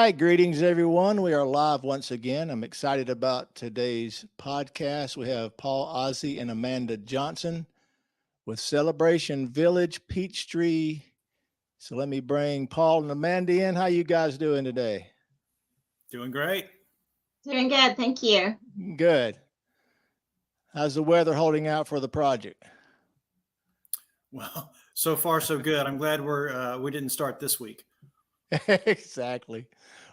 right, greetings everyone. We are live once again. I'm excited about today's podcast. We have Paul Aase and Amanda Johnson with Celebration Village Peachtree. So let me bring Paul and Amanda in. How you guys doing today? Doing great. Doing good, thank you. Good. How's the weather holding out for the project? Well, so far so good. I'm glad we didn't start this week. Exactly.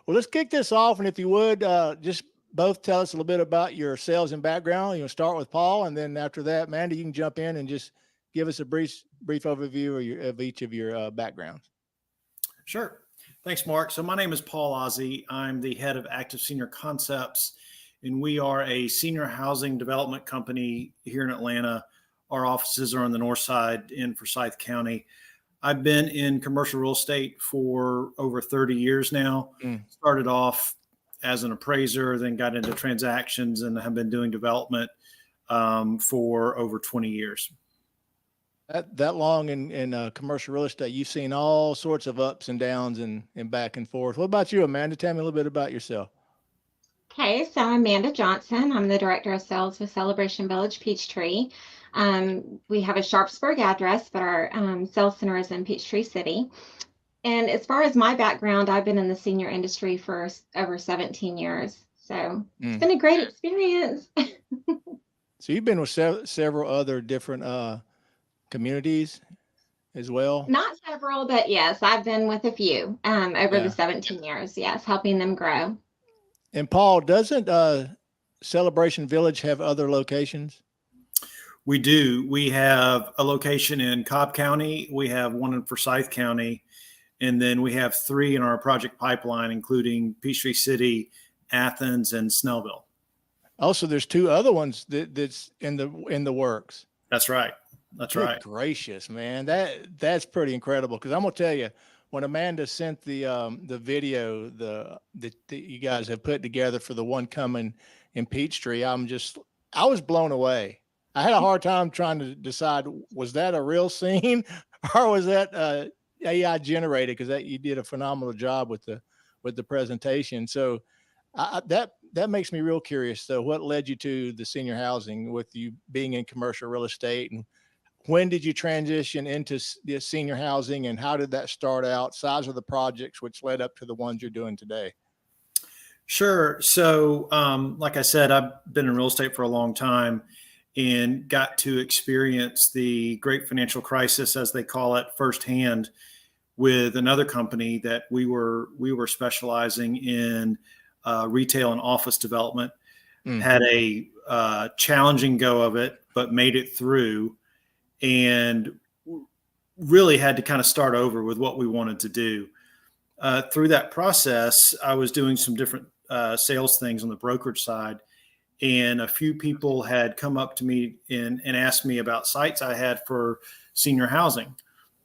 Well, let's kick this off, and if you would, just both tell us a little bit about your sales and background. You know, start with Paul, and then after that, Amanda, you can jump in and just give us a brief overview of each of your backgrounds. Sure. Thanks, Mark. So my name is Paul Aase. I'm the head of Active Senior Concepts, and we are a senior housing development company here in Atlanta. Our offices are on the north side in Forsyth County. I've been in commercial real estate for over 30 years now. Started off as an appraiser, then got into transactions, and have been doing development for over 20 years. That long in commercial real estate, you've seen all sorts of ups and downs and back and forth. What about you, Amanda? Tell me a little bit about yourself. Okay, so I'm Amanda Johnson. I'm the director of sales with Celebration Village Peachtree. We have a Sharpsburg address, but our sales center is in Peachtree City. And as far as my background, I've been in the senior industry for over 17 years. So it's been a great experience. So you've been with several other different communities as well? Not several, but yes, I've been with a few over the 17 years. Yes, helping them grow. And Paul, doesn't Celebration Village have other locations? We do. We have a location in Cobb County. We have one in Forsyth County. And then we have 3 in our project pipeline, including Peachtree City, Athens, and Snellville. Also, there's 2 other ones that's in the works. That's right. That's right. Good gracious, man. That's pretty incredible. Because I'm gonna tell you, when Amanda sent the video that you guys have put together for the one coming in Peachtree, I was blown away. I had a hard time trying to decide, was that a real scene or was that AI generated? Because you did a phenomenal job with the presentation. So that makes me real curious. So what led you to the senior housing with you being in commercial real estate, and when did you transition into the senior housing, and how did that start out? Size of the projects which led up to the ones you're doing today? Sure. So, like I said, I've been in real estate for a long time and got to experience the great financial crisis, as they call it, firsthand with another company that we were specializing in retail and office development. Had a challenging go of it, but made it through, and really had to kind of start over with what we wanted to do. Through that process, I was doing some different sales things on the brokerage side, and a few people had come up to me and asked me about sites I had for senior housing,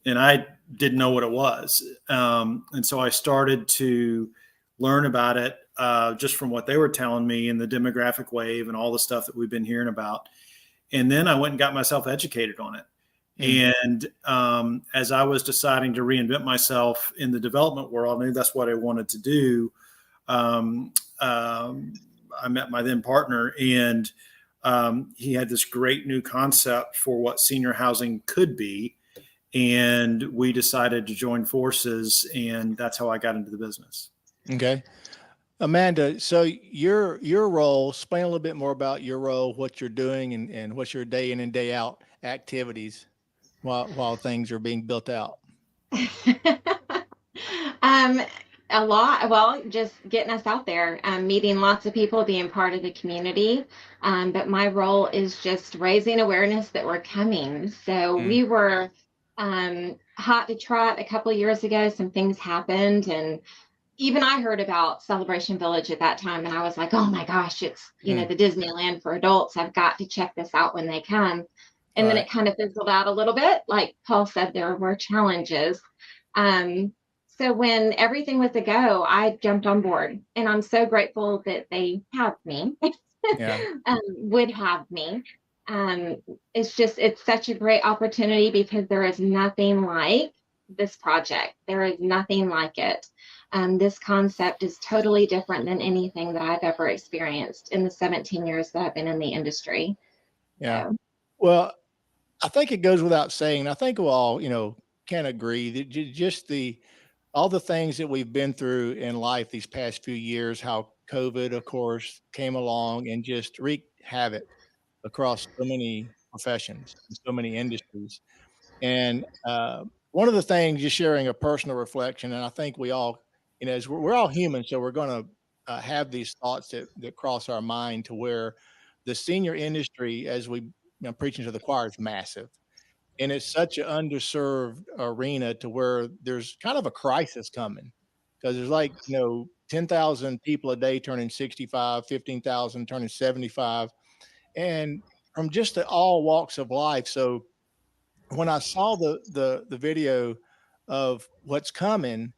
and I didn't know what it was. And so I started to learn about it just from what they were telling me and the demographic wave and all the stuff that we've been hearing about. And then I went and got myself educated on it. And as I was deciding to reinvent myself in the development world, I knew that's what I wanted to do. I met my then partner, and he had this great new concept for what senior housing could be. And we decided to join forces, and that's how I got into the business. Okay. Amanda, so your role, explain a little bit more about your role, what you're doing, and what's your day in and day out activities while things are being built out. A lot. Well, just getting us out there, meeting lots of people, being part of the community. But my role is just raising awareness that we're coming. So we were hot to trot a couple of years ago. Some things happened, and even I heard about Celebration Village at that time, and I was like, oh my gosh, it's, the Disneyland for adults. I've got to check this out when they come. And then it kind of fizzled out a little bit. Like Paul said, there were challenges. So when everything was a go, I jumped on board, and I'm so grateful that they have me, would have me. It's such a great opportunity because there is nothing like this project. There is nothing like it. This concept is totally different than anything that I've ever experienced in the 17 years that I've been in the industry. Yeah. So, Well, I think it goes without saying. I think we all, can agree that just all the things that we've been through in life these past few years, how COVID, of course, came along and just wreaked havoc across so many professions and so many industries. And one of the things, just sharing a personal reflection, and I think we all, as we're all human, so we're going to have these thoughts that cross our mind to where the senior industry, as we preaching to the choir, is massive. And it's such an underserved arena to where there's kind of a crisis coming because there's 10,000 people a day turning 65, 15,000 turning 75, and from just all walks of life. So when I saw the video of what's coming,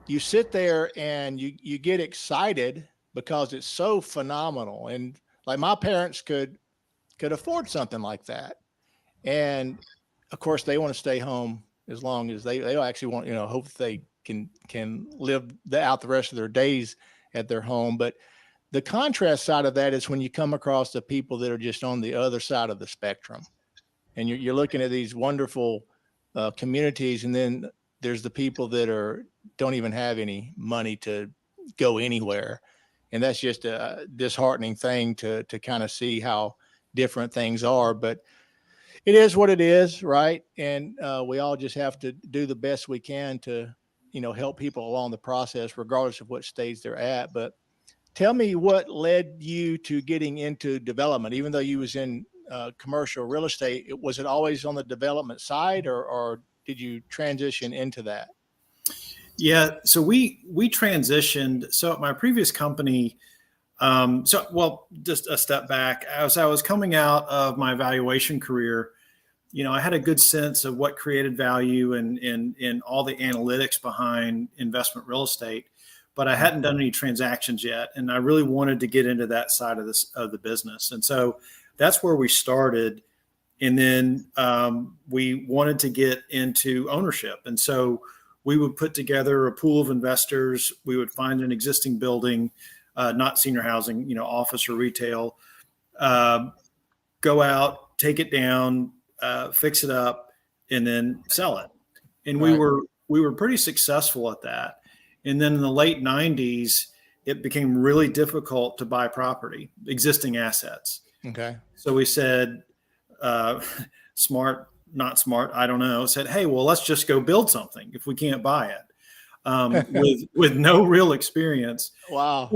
you sit there and you get excited because it's so phenomenal. And like my parents could afford something like that. And of course they want to stay home as long as they actually want, hope that they can live out the rest of their days at their home. But the contrast side of that is when you come across the people that are just on the other side of the spectrum, and you're looking at these wonderful communities, and then there's the people that don't even have any money to go anywhere, and that's just a disheartening thing to kind of see how different things are. But it is what it is, right? And we all just have to do the best we can to help people along the process, regardless of what stage they're at. But tell me what led you to getting into development, even though you was in commercial real estate. Was it always on the development side, or did you transition into that? Yeah, so we transitioned. So at my previous company, just a step back. As I was coming out of my valuation career, I had a good sense of what created value and all the analytics behind investment real estate, but I hadn't done any transactions yet, and I really wanted to get into that side of the business, and so that's where we started. And then we wanted to get into ownership, and so we would put together a pool of investors. We would find an existing building, not senior housing, office or retail, go out, take it down, fix it up, and then sell it. And Right. we were pretty successful at that. And then in the late 90s, it became really difficult to buy property, existing assets. Okay. So we said, smart, not smart, I don't know, said, hey, well, let's just go build something if we can't buy it, with no real experience. Wow.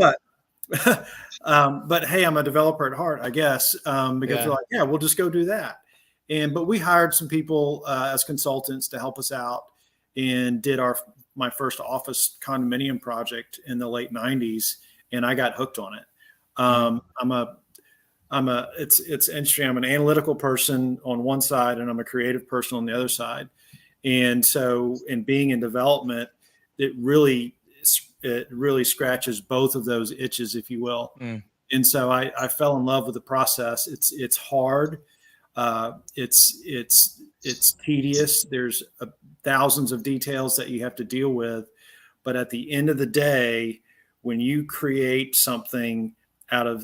But hey, I'm a developer at heart, I guess, because Yeah. we're like, yeah, we'll just go do that. But we hired some people as consultants to help us out, and did my first office condominium project in the late 90s, and I got hooked on it. It's interesting. I'm an analytical person on one side, and I'm a creative person on the other side. And so, in being in development, it really scratches both of those itches, if you will. And so I fell in love with the process. It's hard. It's tedious. There's thousands of details that you have to deal with. But at the end of the day, when you create something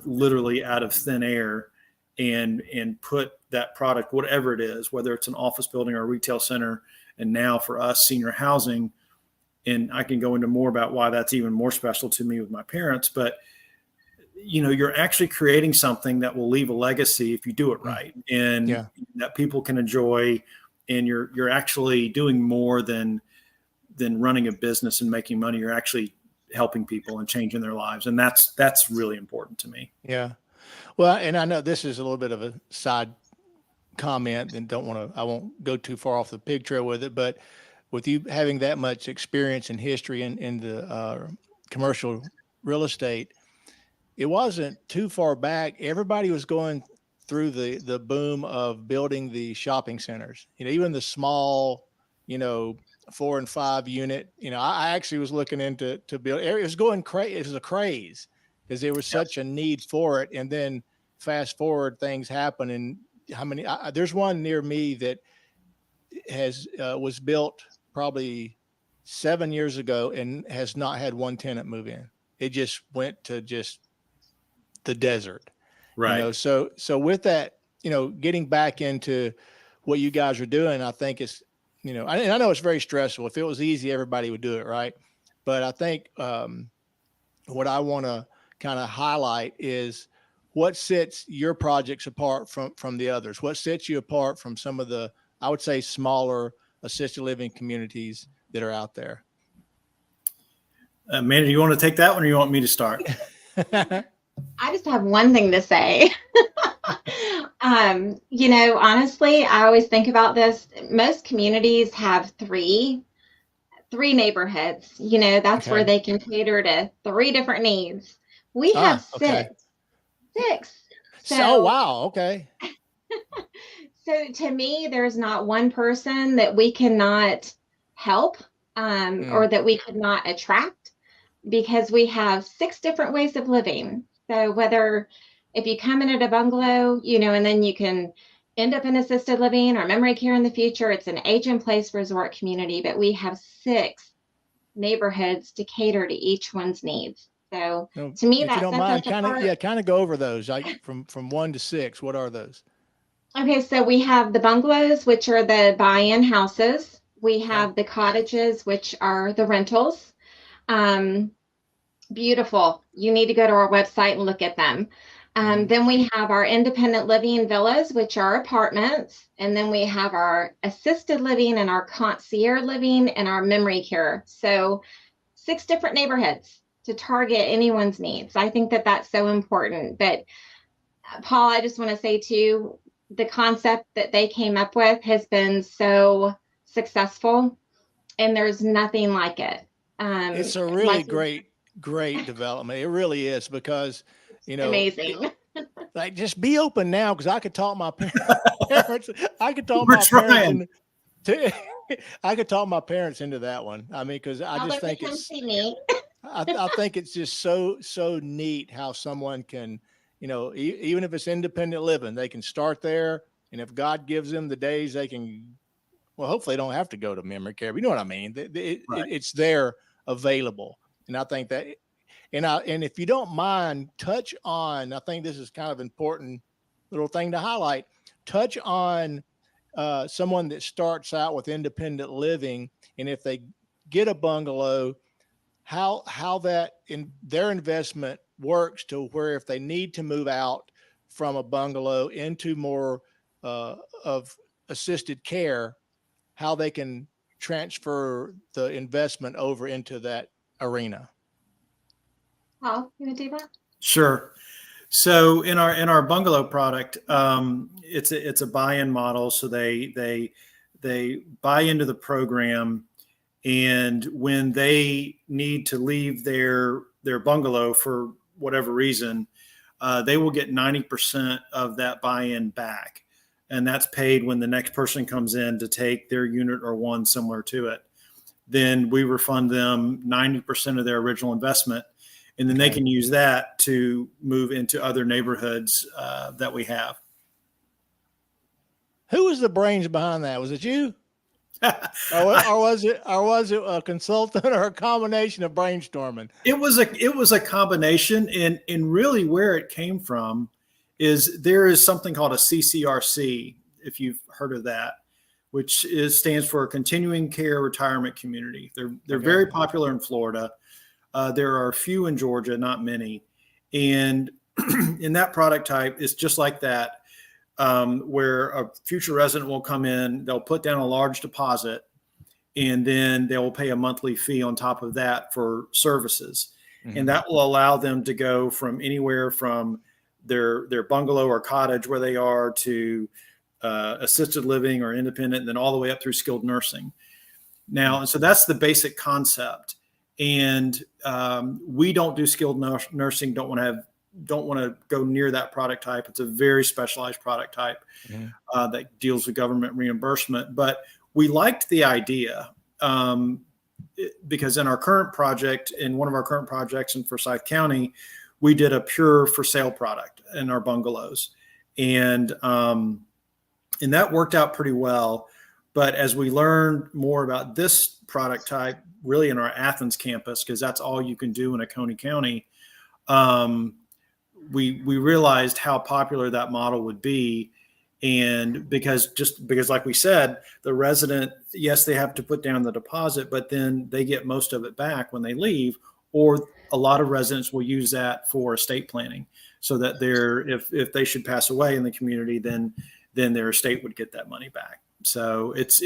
literally out of thin air, and put that product, whatever it is, whether it's an office building or a retail center, and now for us, senior housing, and I can go into more about why that's even more special to me with my parents, but you're actually creating something that will leave a legacy if you do it right, and that people can enjoy, and you're actually doing more than running a business and making money. You're actually helping people and changing their lives, and that's really important to me. Yeah. Well, and I know this is a little bit of a side comment, and I won't go too far off the pig trail with it, but with you having that much experience and history in the commercial real estate, it wasn't too far back. Everybody was going through the boom of building the shopping centers, even the small, 4 and 5 unit, I actually was looking into build. It was going crazy. It was a craze because there was such a need for it. And then fast forward, things happen. And there's one near me that was built probably 7 years ago and has not had one tenant move in. It just went to just the desert. Right. So with that, getting back into what you guys are doing, I think it's, and I know it's very stressful. If it was easy, everybody would do it, right? But I think what I want to kind of highlight is what sets your projects apart from the others. What sets you apart from some of the, I would say, smaller assisted living communities that are out there? Amanda, do you want to take that one, or you want me to start? I just have one thing to say. Honestly, I always think about this. Most communities have three neighborhoods. That's where they can cater to 3 different needs. We have six. So wow. Okay. So to me, there's not one person that we cannot help or that we could not attract, because we have 6 different ways of living. So whether if you come in at a bungalow, and then you can end up in assisted living or memory care in the future, it's an age-in-place resort community, but we have 6 neighborhoods to cater to each one's needs. So to me, if that you don't mind, kind of go over those, like from 1 to 6. What are those? Okay, so we have the bungalows, which are the buy-in houses. We have the cottages, which are the rentals. Beautiful. You need to go to our website and look at them. Then we have our independent living villas, which are apartments. And then we have our assisted living and our concierge living and our memory care. So 6 different neighborhoods to target anyone's needs. I think that that's so important. But Paul, I just want to say too, the concept that they came up with has been so successful, and there's nothing like it. It's a really great development. It really is, because, amazing. Like, just be open now, because I could talk my parents. I could talk my parents I could talk my parents into that one. I mean, because I just think it's. I think it's just so neat how someone can, even if it's independent living, they can start there, and if God gives them the days, they can. Well, hopefully, they don't have to go to memory care. But you know what I mean? It's there, available, and I think that. And if you don't mind, touch on, I think this is kind of important little thing to highlight, touch on someone that starts out with independent living, and if they get a bungalow, how that in their investment works to where if they need to move out from a bungalow into more of assisted care, how they can transfer the investment over into that arena. Paul, you want to do that? Sure. So in our bungalow product, it's a buy-in model. So they buy into the program, and when they need to leave their bungalow for whatever reason, they will get 90% of that buy-in back, and that's paid when the next person comes in to take their unit or one similar to it. Then we refund them 90% of their original investment. And then they can use that to move into other neighborhoods that we have. Who was the brains behind that? Was it you? or was it a consultant, or a combination of brainstorming? It was a combination, and really where it came from is there is something called a CCRC, if you've heard of that, which stands for Continuing Care Retirement Community. They're very popular in Florida. There are a few in Georgia, not many. And in that product type, it's just like that, where a future resident will come in, they'll put down a large deposit, and then they will pay a monthly fee on top of that for services. Mm-hmm. And that will allow them to go from anywhere from their bungalow or cottage where they are to assisted living or independent, and then all the way up through skilled nursing. Now, so that's the basic concept. And we don't do skilled nursing. Don't want to go near that product type. It's a very specialized product type that deals with government reimbursement. But we liked the idea because in our current project, in one of our current projects in Forsyth County, we did a pure for sale product in our bungalows, and that worked out pretty well. But as we learned more about this product type, really in our Athens campus, because that's all you can do in Oconee County, we realized how popular that model would be. And because like we said, the resident, yes, they have to put down the deposit, but then they get most of it back when they leave, or a lot of residents will use that for estate planning, so that if they should pass away in the community, then their estate would get that money back. So it's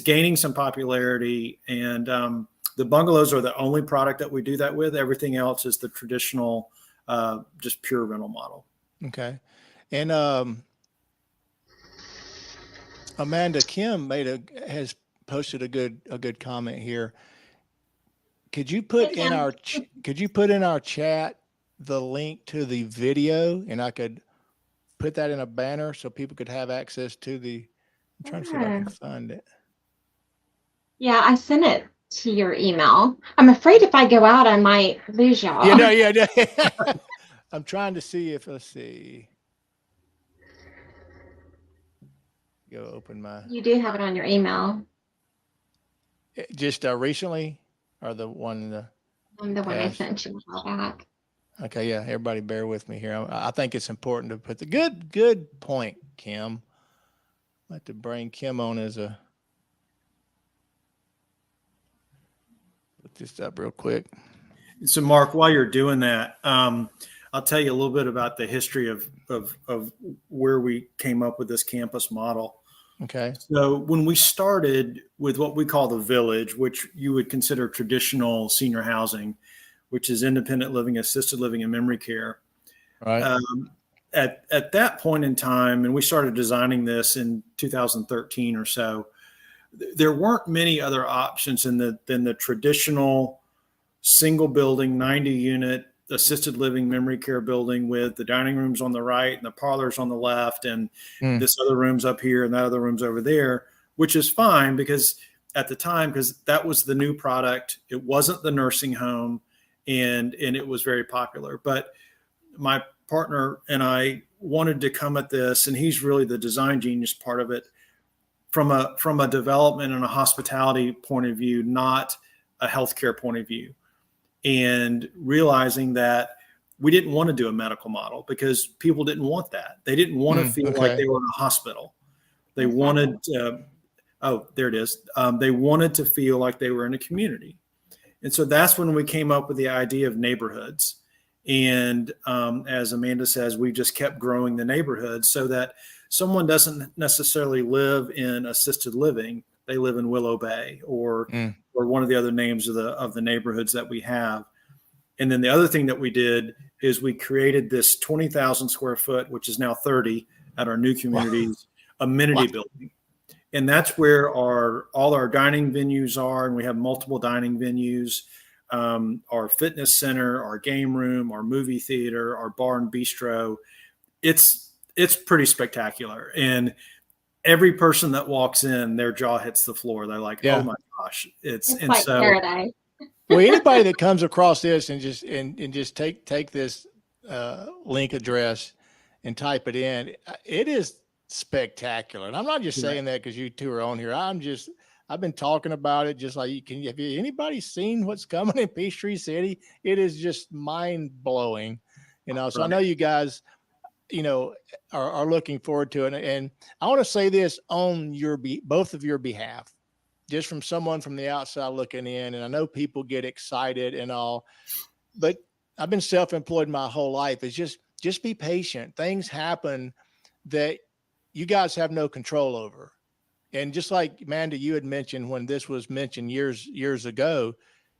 gaining some popularity, and the bungalows are the only product that we do that with. Everything else is the traditional, just pure rental model. Okay. And Amanda, Kim has posted a good comment here. Could you put in our chat the link to the video, and I could put that in a banner so people could have access to the. I'm trying to see if I can find it. Yeah, I sent it to your email. I'm afraid if I go out, I might lose y'all. Yeah. I'm trying to see if, let's see. Go open my. You do have it on your email. Just recently, or the one? The one I sent you a while back. Okay, yeah. Everybody, bear with me here. I think it's important to put the good point, Kim. I'd like to bring Kim on as a. Look this up real quick. So, Mark, while you're doing that, I'll tell you a little bit about the history of where we came up with this campus model. Okay. So when we started with what we call the village, which you would consider traditional senior housing, which is independent living, assisted living, and memory care. Right. At that point in time, and we started designing this in 2013 or so, there weren't many other options than the traditional single building, 90 unit assisted living memory care building with the dining rooms on the right and the parlors on the left, and this other room's up here and that other room's over there, which is fine because at the time, because that was the new product. It wasn't the nursing home, and it was very popular. But my partner and I wanted to come at this, and he's really the design genius part of it, from a development and a hospitality point of view, not a healthcare point of view. And realizing that we didn't want to do a medical model because people didn't want that. They didn't want to feel like they were in a hospital. They wanted, there it is. They wanted to feel like they were in a community. And so that's when we came up with the idea of neighborhoods. And as Amanda says, we just kept growing the neighborhoods so that someone doesn't necessarily live in assisted living. They live in Willow Bay or one of the other names of the neighborhoods that we have. And then the other thing that we did is we created this 20,000 square foot, which is now 30 at our new communities, amenity building. And that's where all our dining venues are. And we have multiple dining venues, our fitness center, our game room, our movie theater, our bar and bistro. It's pretty spectacular. And every person that walks in, their jaw hits the floor. They're like, oh my gosh. It's like paradise. Well, anybody that comes across this and just take this link address and type it in, it is spectacular. And I'm not just saying that because you two are on here. I've been talking about it. Just like have anybody seen what's coming in Peachtree City? It is just mind blowing, So I know you guys, are looking forward to it. And I want to say this on both of your behalf, just from someone from the outside looking in. And I know people get excited and all, but I've been self-employed my whole life. It's just be patient. Things happen that you guys have no control over. And just like Amanda, you had mentioned when this was mentioned years ago,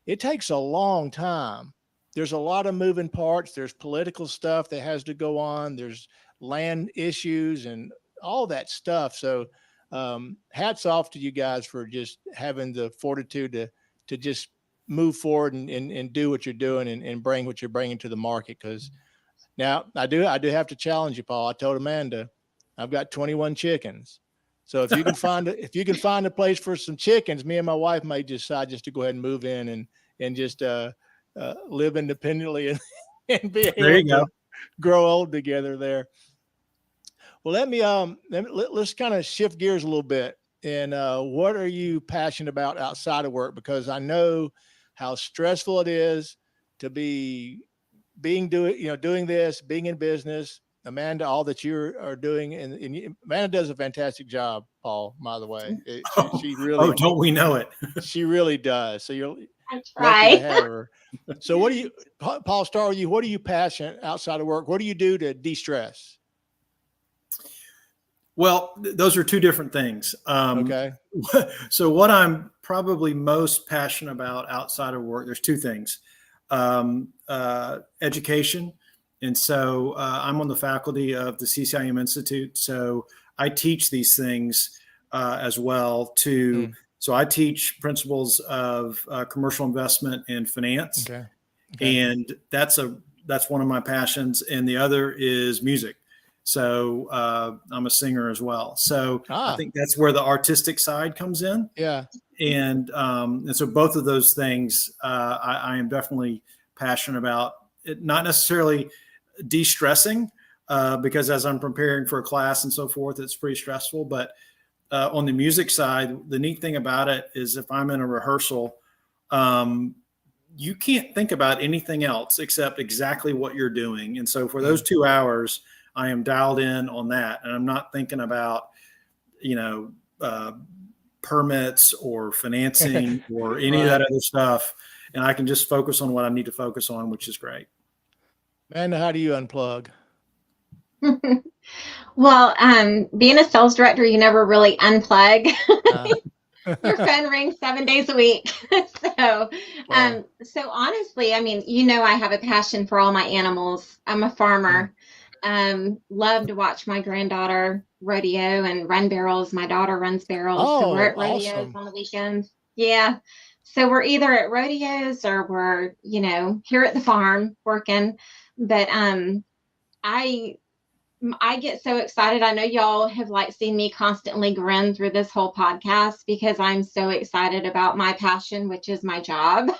it takes a long time. There's a lot of moving parts. There's political stuff that has to go on. There's land issues and all that stuff. So hats off to you guys for just having the fortitude to just move forward and do what you're doing and bring what you're bringing to the market. Because now I do have to challenge you, Paul. I told Amanda, I've got 21 chickens. So if you can find a place for some chickens, me and my wife may decide just to go ahead and move in and just live independently and be able to grow old together there. Well, let's kind of shift gears a little bit. And what are you passionate about outside of work? Because I know how stressful it is to be doing this, being in business. Amanda, all that you are doing, and Amanda does a fantastic job, Paul, by the way. She Oh, really, don't we know it? she really does. So you're I lucky to try. have her. So Paul, start with you. What are you passionate outside of work? What do you do to de-stress? Well, those are two different things. Okay. So what I'm probably most passionate about outside of work, there's two things. Education. And so I'm on the faculty of the CCIM Institute. So I teach these things as well too. So I teach principles of commercial investment and finance. Okay. And that's one of my passions. And the other is music. So I'm a singer as well. So I think that's where the artistic side comes in. Yeah. And so both of those things I am definitely passionate about. It, not necessarily de-stressing because as I'm preparing for a class and so forth, it's pretty stressful. But on the music side, the neat thing about it is if I'm in a rehearsal, you can't think about anything else except exactly what you're doing. And so for those 2 hours, I am dialed in on that. And I'm not thinking about, permits or financing or any of that other stuff. And I can just focus on what I need to focus on, which is great. Amanda, how do you unplug? Well, being a sales director, you never really unplug. Your phone rings 7 days a week. So honestly, I mean, I have a passion for all my animals. I'm a farmer. Love to watch my granddaughter rodeo and run barrels. My daughter runs barrels. So we're at rodeos on the weekends. Yeah. So we're either at rodeos or we're, here at the farm working. But I get so excited. I know y'all have seen me constantly grin through this whole podcast because I'm so excited about my passion, which is my job.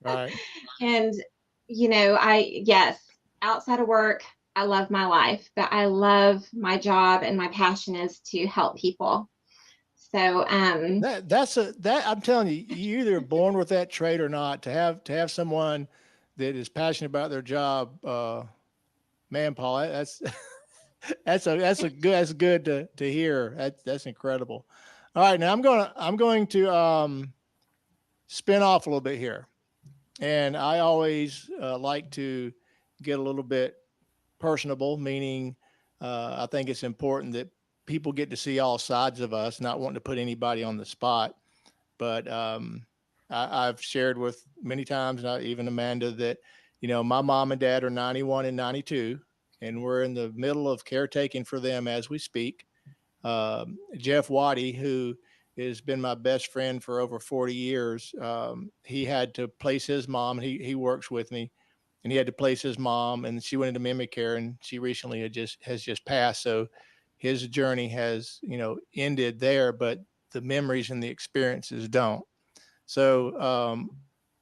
Right. And, yes, outside of work, I love my life, but I love my job and my passion is to help people. So, I'm telling you, you're either born with that trait or not. To have someone that is passionate about their job, man, Paul, that's good to hear. That's incredible. All right, now I'm going to spin off a little bit here, and I always like to get a little bit personable, meaning I think it's important that people get to see all sides of us, not wanting to put anybody on the spot. But I've shared with many times, not even Amanda, that, my mom and dad are 91 and 92, and we're in the middle of caretaking for them as we speak. Jeff Waddy, who has been my best friend for over 40 years, he had to place his mom. He works with me. And he had to place his mom, and she went into memory care, and she recently has just passed. So his journey has, ended there, but the memories and the experiences don't. So,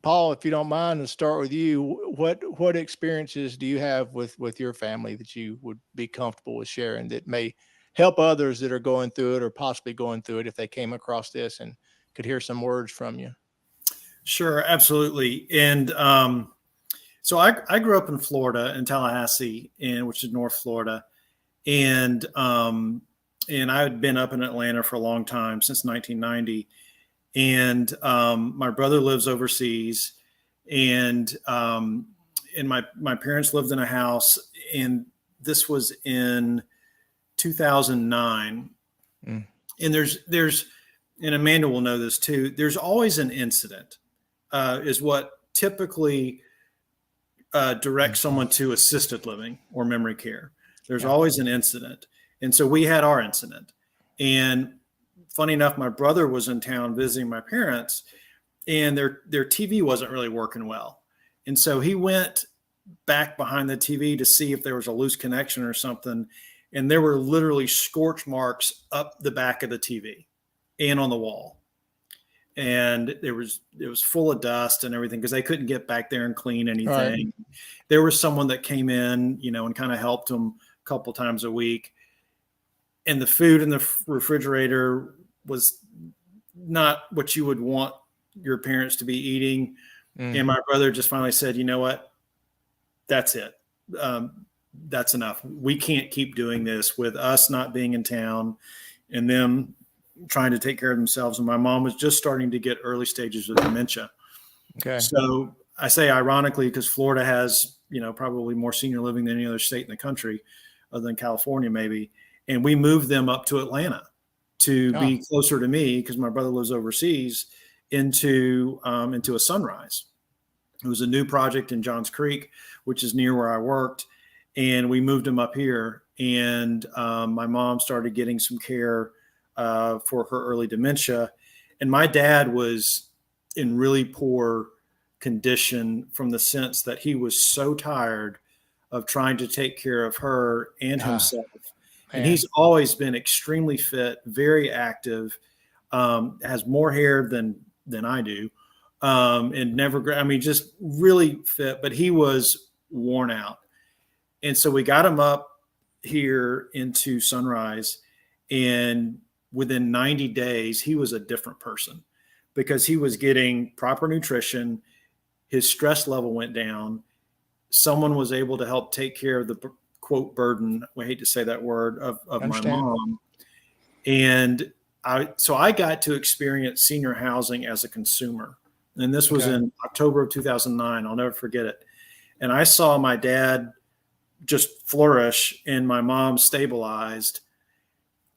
Paul, if you don't mind, to start with you, what experiences do you have with your family that you would be comfortable with sharing that may help others that are going through it or possibly going through it if they came across this and could hear some words from you? Sure, absolutely. And so I grew up in Florida, in Tallahassee, which is North Florida, and I had been up in Atlanta for a long time, since 1990. And my brother lives overseas, and my parents lived in a house, and this was in 2009. And there's and Amanda will know this too. There's always an incident, is what typically direct someone to assisted living or memory care. There's always an incident. And so we had our incident. And funny enough, my brother was in town visiting my parents, and their TV wasn't really working well. And so he went back behind the TV to see if there was a loose connection or something. And there were literally scorch marks up the back of the TV and on the wall. And it was full of dust and everything because they couldn't get back there and clean anything. Right. There was someone that came in, and kind of helped them a couple times a week. and the food in the refrigerator was not what you would want your parents to be eating. And my brother just finally said, you know what? That's it. That's enough. We can't keep doing this with us not being in town and them trying to take care of themselves. And my mom was just starting to get early stages of dementia. Okay. So I say ironically, because Florida has, probably more senior living than any other state in the country, other than California, maybe. And we moved them up to Atlanta to be closer to me, because my brother lives overseas, into a Sunrise. It was a new project in Johns Creek, which is near where I worked. And we moved him up here. And my mom started getting some care for her early dementia. And my dad was in really poor condition, from the sense that he was so tired of trying to take care of her and himself. And he's always been extremely fit, very active, has more hair than I do, and never, just really fit, but he was worn out. And so we got him up here into Sunrise, and within 90 days, he was a different person, because he was getting proper nutrition. His stress level went down. Someone was able to help take care of the quote burden, I hate to say that word, of my mom. And I got to experience senior housing as a consumer. And this was in October of 2009. I'll never forget it. And I saw my dad just flourish and my mom stabilized.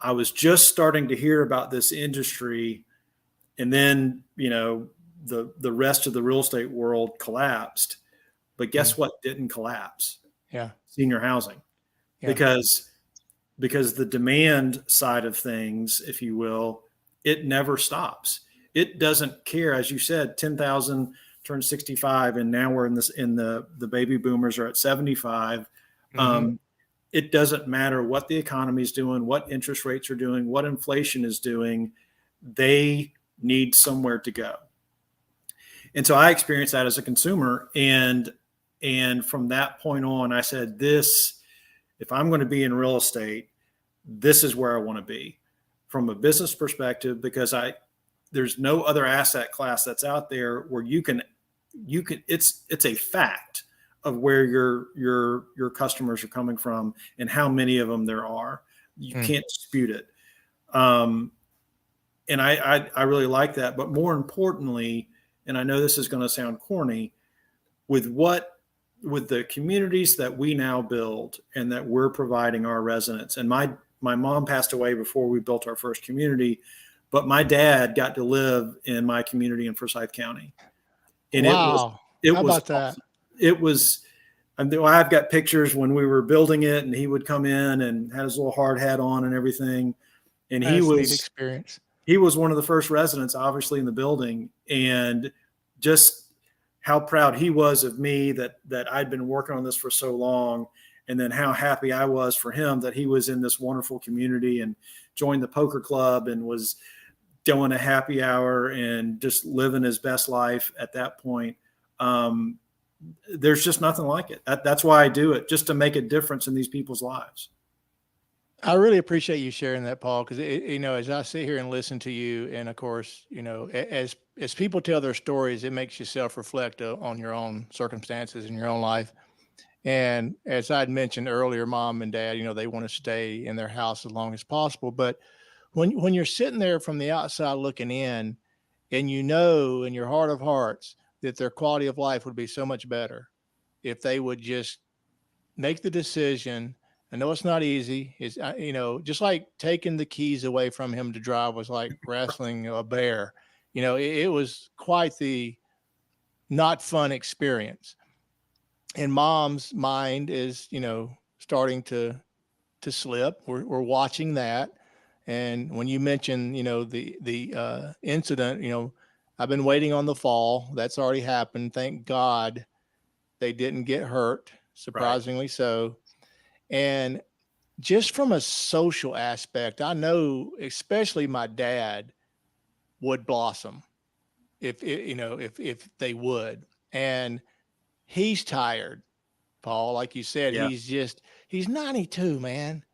I was just starting to hear about this industry. And then, the rest of the real estate world collapsed. But guess what didn't collapse? Yeah. Senior housing. Yeah. Because the demand side of things, if you will, it never stops. It doesn't care. As you said, 10,000 turned 65, and now we're in the baby boomers are at 75. It doesn't matter what the economy is doing, what interest rates are doing, what inflation is doing. They need somewhere to go. And so I experienced that as a consumer. And from that point on, I said, if I'm going to be in real estate, this is where I want to be from a business perspective, because there's no other asset class that's out there where you can, it's a fact of where your customers are coming from and how many of them there are. You can't dispute it. And I really like that. But more importantly, and I know this is going to sound corny, with the communities that we now build and that we're providing our residents. And my mom passed away before we built our first community, but my dad got to live in my community in Forsyth County. And wow. How about that? It was, I've got pictures when we were building it, and he would come in and had his little hard hat on and everything. And That's a neat experience. He was one of the first residents, obviously, in the building, and just how proud he was of me that I'd been working on this for so long, and then how happy I was for him that he was in this wonderful community and joined the poker club and was doing a happy hour and just living his best life at that point. There's just nothing like it. That's why I do it, just to make a difference in these people's lives. I really appreciate you sharing that, Paul, because as I sit here and listen to you, and of course, as people tell their stories, it makes you self-reflect on your own circumstances in your own life. And as I'd mentioned earlier, mom and dad, they want to stay in their house as long as possible. But when you're sitting there from the outside looking in, and in your heart of hearts that their quality of life would be so much better if they would just make the decision. I know it's not easy. It's, just like taking the keys away from him to drive was like wrestling a bear. It was quite the not fun experience. And mom's mind is, starting to slip. We're watching that. And when you mentioned, the incident, I've been waiting on the fall. That's already happened. Thank God they didn't get hurt, surprisingly so. And just from a social aspect, I know especially my dad would blossom if they would. And he's tired, Paul, like you said. Yeah. He's 92, man.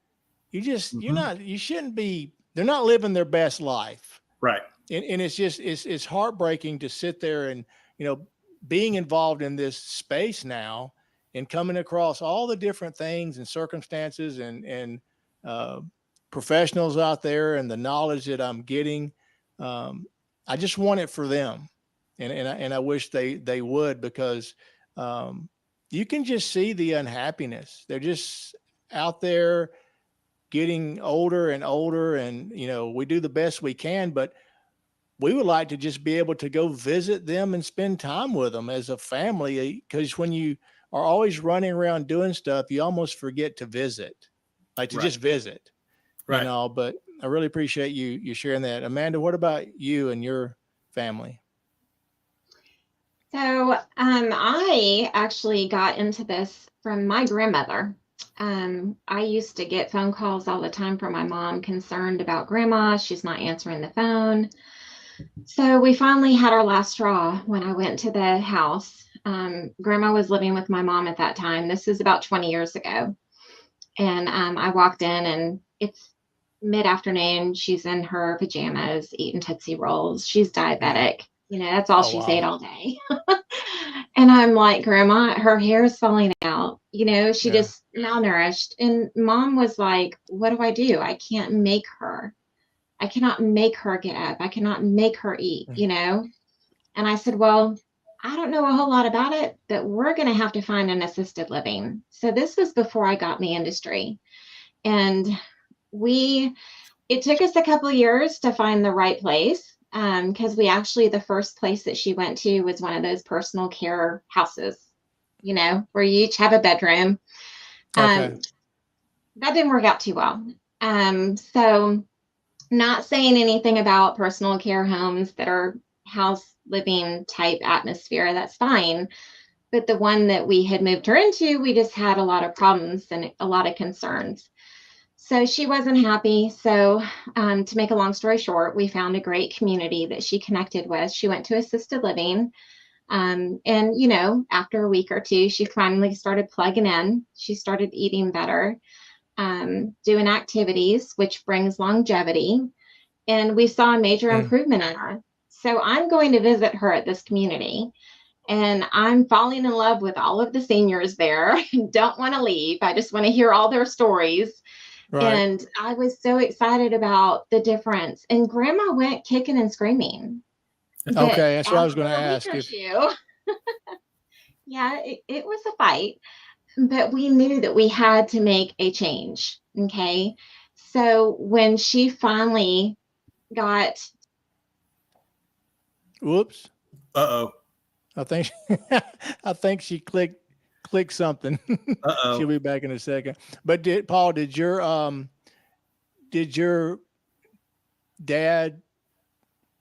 you shouldn't be, they're not living their best life. Right. And it's just, it's heartbreaking to sit there and, being involved in this space now and coming across all the different things and circumstances and professionals out there and the knowledge that I'm getting. I just want it for them. And I wish they would, because you can just see the unhappiness. They're just out there getting older and older, and we do the best we can, but we would like to just be able to go visit them and spend time with them as a family, because when you are always running around doing stuff, you almost forget to visit, like to just visit, right. But I really appreciate you sharing that. Amanda, what about you and your family? So I actually got into this from my grandmother. I used to get phone calls all the time from my mom concerned about grandma. She's not answering the phone. So we finally had our last straw when I went to the house. Grandma was living with my mom at that time. This is about 20 years ago. And I walked in, and it's mid-afternoon. She's in her pajamas eating Tootsie Rolls. She's diabetic. That's all she's ate all day. And I'm like, Grandma, her hair is falling out. She just malnourished. And Mom was like, what do I do? I cannot make her get up. I cannot make her eat, And I said, well, I don't know a whole lot about it, but we're going to have to find an assisted living. So this was before I got in the industry. And it took us a couple of years to find the right place. Because the first place that she went to was one of those personal care houses, where you each have a bedroom. Okay. That didn't work out too well. So not saying anything about personal care homes that are house living type atmosphere, that's fine. But the one that we had moved her into, we just had a lot of problems and a lot of concerns. So she wasn't happy. So to make a long story short, we found a great community that she connected with. She went to assisted living. And, after a week or two, she finally started plugging in. She started eating better, doing activities, which brings longevity. And we saw a major improvement in her. So I'm going to visit her at this community. And I'm falling in love with all of the seniors there. Don't want to leave. I just want to hear all their stories. Right. And I was so excited about the difference. And Grandma went kicking and screaming. Okay, that's what I was going to ask. Yeah, it was a fight. But we knew that we had to make a change. Okay. So when she finally got. Whoops. Uh-oh. I think she clicked something. Uh-oh. She'll be back in a second. But did your dad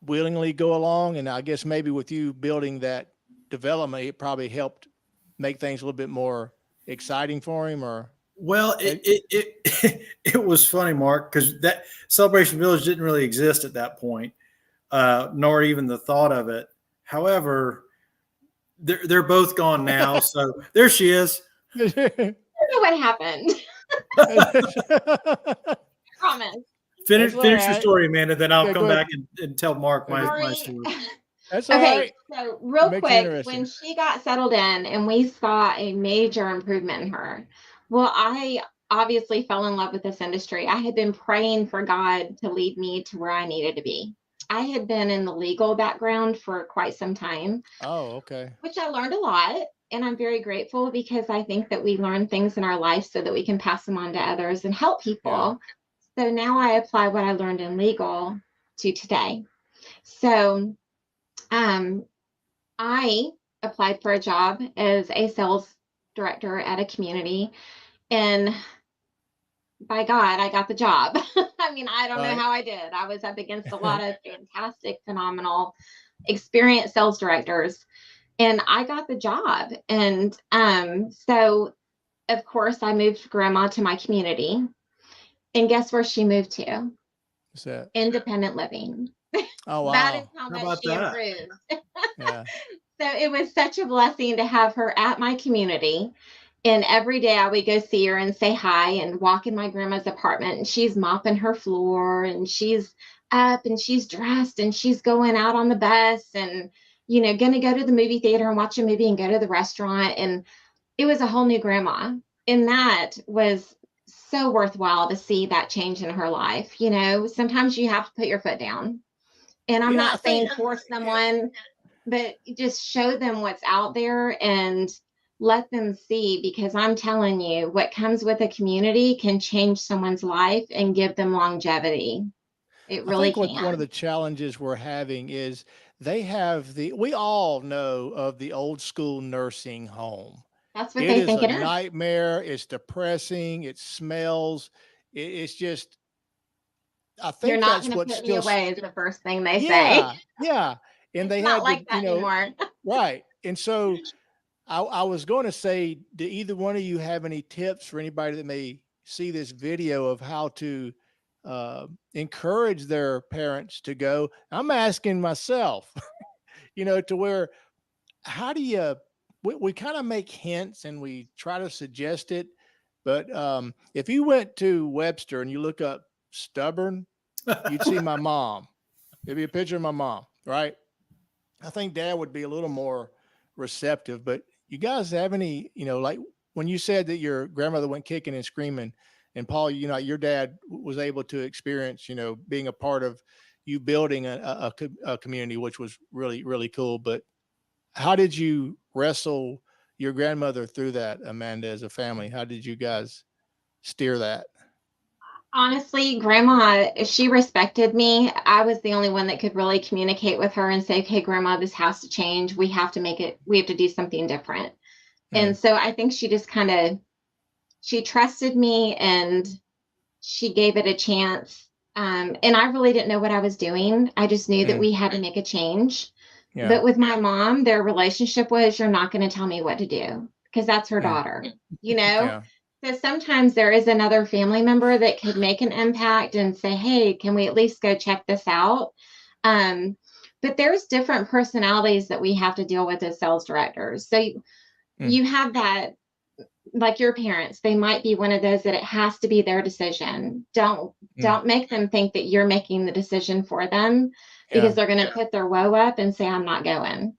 willingly go along? And I guess maybe with you building that development, it probably helped make things a little bit more exciting for him, or? Well, it was funny, Mark, because that Celebration Village didn't really exist at that point, nor even the thought of it. However, they're both gone now. So there she is. I don't know what happened. I promise. Finish your story, Amanda, then I'll come back and tell Mark my story. That's all right. So real quick, when she got settled in and we saw a major improvement in her, well, I obviously fell in love with this industry. I had been praying for God to lead me to where I needed to be. I had been in the legal background for quite some time. Oh, okay. Which I learned a lot. And I'm very grateful, because I think that we learn things in our life so that we can pass them on to others and help people. Yeah. So now I apply what I learned in legal to today. So I applied for a job as a sales director at a community, and by God, I got the job. I mean, I don't know how I did. I was up against a lot of fantastic, phenomenal, experienced sales directors, and I got the job. And so, of course, I moved Grandma to my community, and guess where she moved to? What's that? Independent living. Oh, wow. That is how much she improved. Yeah. So it was such a blessing to have her at my community. And every day I would go see her and say hi and walk in my grandma's apartment, and she's mopping her floor and she's up and she's dressed and she's going out on the bus and, going to go to the movie theater and watch a movie and go to the restaurant. And it was a whole new grandma. And that was so worthwhile to see that change in her life. Sometimes you have to put your foot down. And I'm Yeah, I not saying think force someone, but just show them what's out there and let them see, because I'm telling you, what comes with a community can change someone's life and give them longevity. It I really think what one of can. the challenges we're having is we all know of the old school nursing home. That's what It they is think a it is. nightmare. It's depressing. It smells. It's just, I You're think not that's going to what put me still, away is the first thing they say. yeah, yeah. And It's they not had to, like that anymore. right. And so I was going to say, do either one of you have any tips for anybody that may see this video of how to encourage their parents to go? I'm asking myself, to where, how do you, we kind of make hints and we try to suggest it. But if you went to Webster and you look up stubborn, you'd see my mom. There'd be a picture of my mom, right? I think dad would be a little more receptive, but you guys have any, like when you said that your grandmother went kicking and screaming, and Paul, your dad was able to experience, being a part of you building a community, which was really, really cool. But how did you wrestle your grandmother through that, Amanda, as a family? How did you guys steer that? Honestly, grandma, she respected me. I was the only one that could really communicate with her and say, okay, grandma, this has to change. We have to do something different. Mm, And so I think she just she trusted me and she gave it a chance. And I really didn't know what I was doing. I just knew that mm, we had to make a change. yeah. But with my mom, their relationship was, you're not going to tell me what to do because that's her Mm, daughter, you know? yeah. So sometimes there is another family member that could make an impact and say, hey, can we at least go check this out? Um, but there's different personalities that we have to deal with as sales directors. So Mm, you have that, like your parents, they might be one of those that it has to be their decision. mm, Don't make them think that you're making the decision for them, yeah. because they're going to put their woe up and say, I'm not going.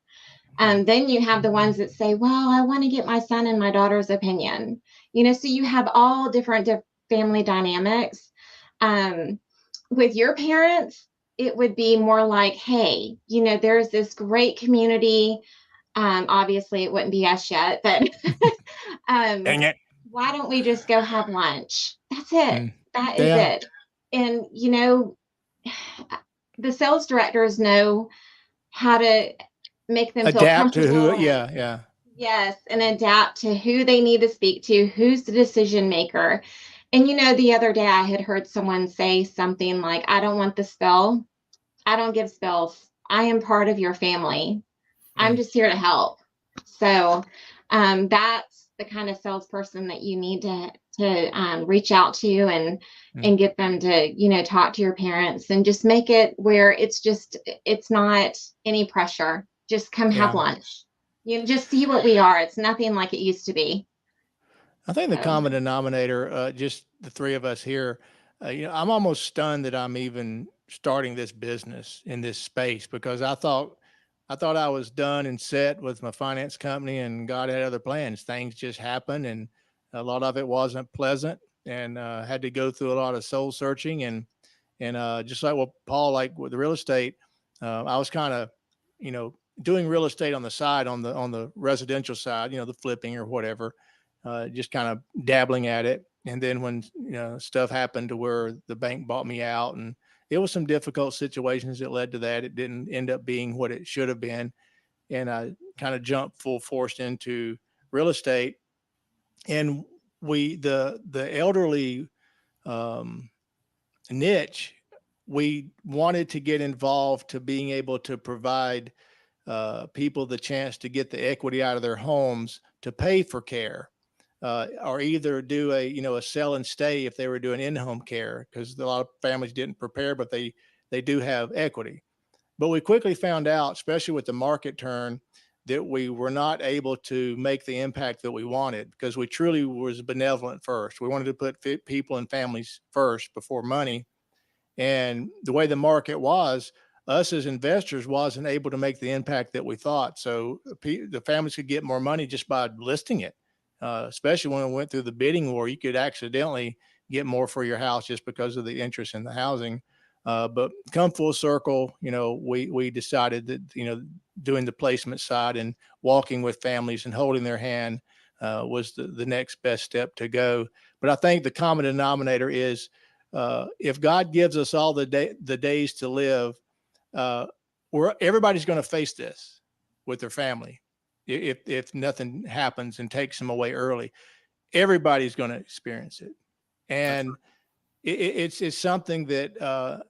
Mm, Then you have the ones that say, well, I want to get my son and my daughter's opinion. So you have all different family dynamics. Um, with your parents, it would be more like, hey, there's this great community. Obviously, it wouldn't be us yet, but um, dang it. why don't we just go have lunch? That's it. Mm, That is yeah. it. And, the sales directors know how to make them feel Adapt to who, comfortable. yeah, yeah. Yes, and adapt to who they need to speak to, who's the decision maker. And the other day I had heard someone say something like, I don't want the spell. I don't give spells. I am part of your family. I'm Mm, just here to help. So that's the kind of salesperson that you need to reach out to mm, and get them to talk to your parents and just make it where it's not any pressure. Just come have yeah. lunch. Just see what we are. It's nothing like it used to be. I think the So common denominator, just the three of us here, I'm almost stunned that I'm even starting this business in this space, because I thought I was done and set with my finance company, and God had other plans. Things just happened, and a lot of it wasn't pleasant, and had to go through a lot of soul searching, and just like what Paul, like with the real estate, I was kind of, doing real estate on the side, on the residential side, the flipping or whatever, just kind of dabbling at it. And then when stuff happened to where the bank bought me out, and it was some difficult situations that led to that. It didn't end up being what it should have been, and I kind of jumped full force into real estate. And the elderly um, niche, we wanted to get involved to being able to provide people the chance to get the equity out of their homes to pay for care, or either do a sell and stay if they were doing in-home care, because a lot of families didn't prepare, but they do have equity. But we quickly found out, especially with the market turn, that we were not able to make the impact that we wanted, because we truly was benevolent first. We wanted to put people and families first before money. And the way the market was, us as investors wasn't able to make the impact that we thought. So the families could get more money just by listing it. Especially when we went through the bidding war, you could accidentally get more for your house just because of the interest in the housing. But come full circle, we decided that, doing the placement side and walking with families and holding their hand was the next best step to go. But I think the common denominator is, if God gives us all the days to live, everybody's going to face this with their family. If nothing happens and takes them away early, everybody's going to experience it. And it's something that,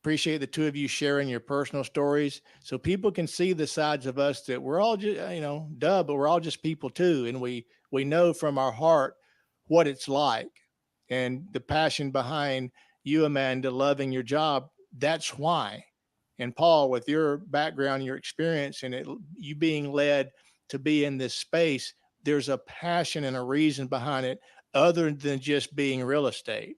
appreciate the two of you sharing your personal stories so people can see the sides of us that we're all just, but we're all just people too. And we know from our heart what it's like, and the passion behind you, Amanda, loving your job. That's why. And Paul, with your background, your experience, and you being led to be in this space, there's a passion and a reason behind it other than just being real estate.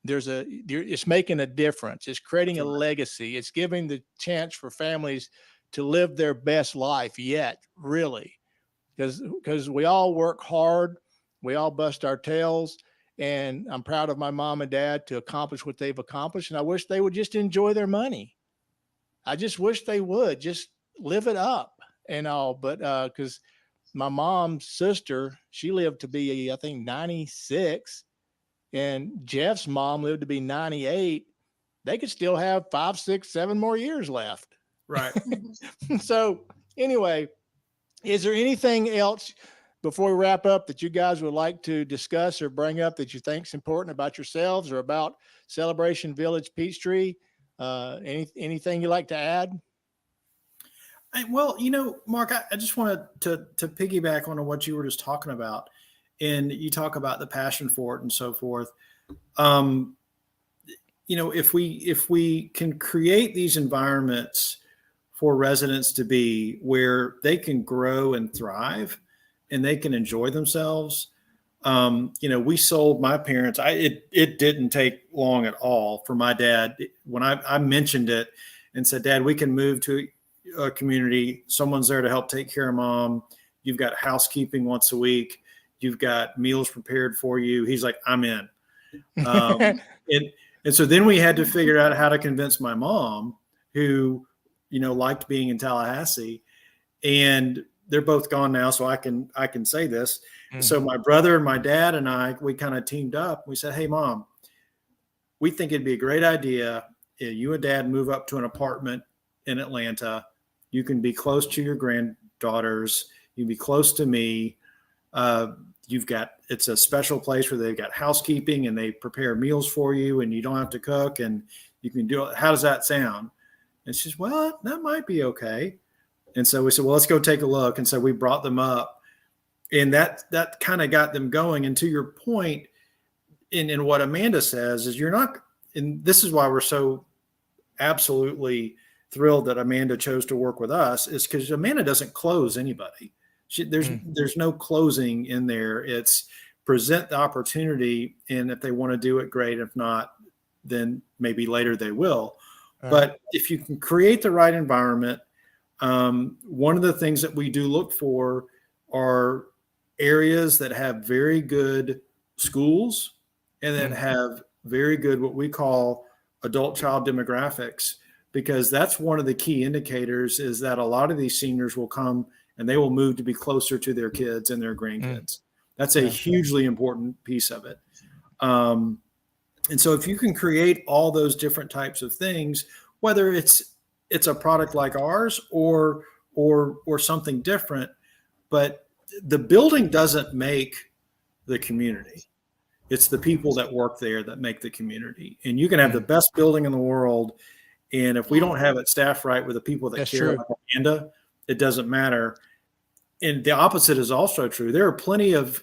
It's making a difference. It's creating a legacy. It's giving the chance for families to live their best life yet, really, because we all work hard. We all bust our tails. And I'm proud of my mom and dad to accomplish what they've accomplished. And I wish they would just enjoy their money. I just wish they would just live it up and all. But because my mom's sister, she lived to be, I think, 96. And Jeff's mom lived to be 98. They could still have 5, 6, 7 more years left. Right. So anyway, is there anything else before we wrap up that you guys would like to discuss or bring up that you think is important about yourselves or about Celebration Village Peachtree? Anything you'd like to add? Well, Mark, I just wanted to piggyback on what you were just talking about. And you talk about the passion for it and so forth. If we can create these environments for residents to be where they can grow and thrive and they can enjoy themselves. We sold my parents. It didn't take long at all for my dad. When I mentioned it and said, Dad, we can move to a community. Someone's there to help take care of Mom. You've got housekeeping once a week. You've got meals prepared for you. He's like, I'm in. And so then we had to figure out how to convince my mom, who, liked being in Tallahassee, and they're both gone now. So I can say this. Mm-hmm. So my brother and my dad and we kind of teamed up. We said, hey, Mom, we think it'd be a great idea if you and Dad move up to an apartment in Atlanta. You can be close to your granddaughters. You can be close to me. It's a special place where they've got housekeeping and they prepare meals for you and you don't have to cook and you can do it. How does that sound? And she says, well, that might be okay. And so we said, well, let's go take a look. And so we brought them up, and that kind of got them going. And to your point, in what Amanda says is and this is why we're so absolutely thrilled that Amanda chose to work with us, is because Amanda doesn't close anybody. There's no closing in there. It's present the opportunity, and if they want to do it, great. If not, then maybe later they will. But if you can create the right environment, one of the things that we do look for are areas that have very good schools and that have very good, what we call adult child demographics, because that's one of the key indicators, is that a lot of these seniors will come and they will move to be closer to their kids and their grandkids. That's a hugely important piece of it. And so if you can create all those different types of things, whether it's a product like ours or something different, but the building doesn't make the community. It's the people that work there that make the community. And you can have the best building in the world, and if we don't have it staffed right with the people that care about Amanda, it doesn't matter. And the opposite is also true. There are plenty of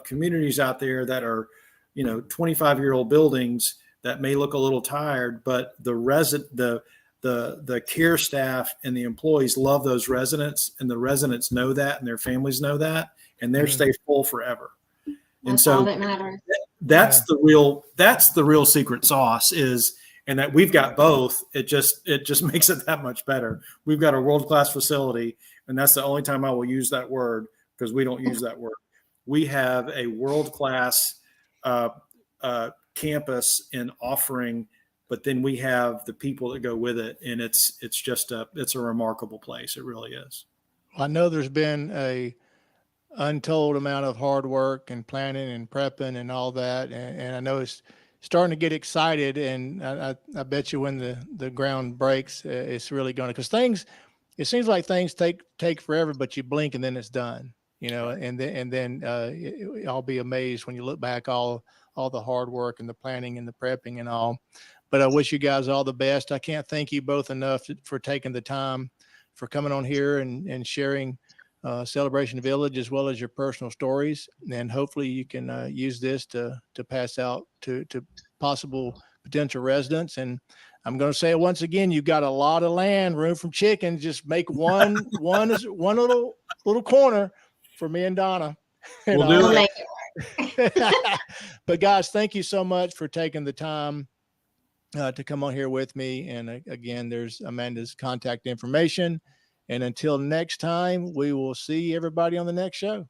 communities out there that are, 25-year-old buildings that may look a little tired, but the the care staff and the employees love those residents, and the residents know that, and their families know that, and they stay full forever. And That's so all that matters. that's the real secret sauce is, and that we've got both. It just makes it that much better. We've got a world-class facility, and that's the only time I will use that word, because we don't use that word. We have a world-class campus and offering, but then we have the people that go with it, and it's a remarkable place. It really is. I know there's been a untold amount of hard work and planning and prepping and all that, and I know it's starting to get excited, and I bet you when the ground breaks, it's really going to, because it seems like things take forever, but you blink and then it's done, and then I'll be amazed when you look back all the hard work and the planning and the prepping and all. But I wish you guys all the best. I can't thank you both enough for taking the time, for coming on here and sharing Celebration Village, as well as your personal stories. And hopefully you can use this to pass out to possible potential residents. And I'm going to say it once again, you've got a lot of land, room from chickens. Just make one little corner for me and Donna. We'll do it. But guys, thank you so much for taking the time to come on here with me. And again, there's Amanda's contact information. And until next time, we will see everybody on the next show.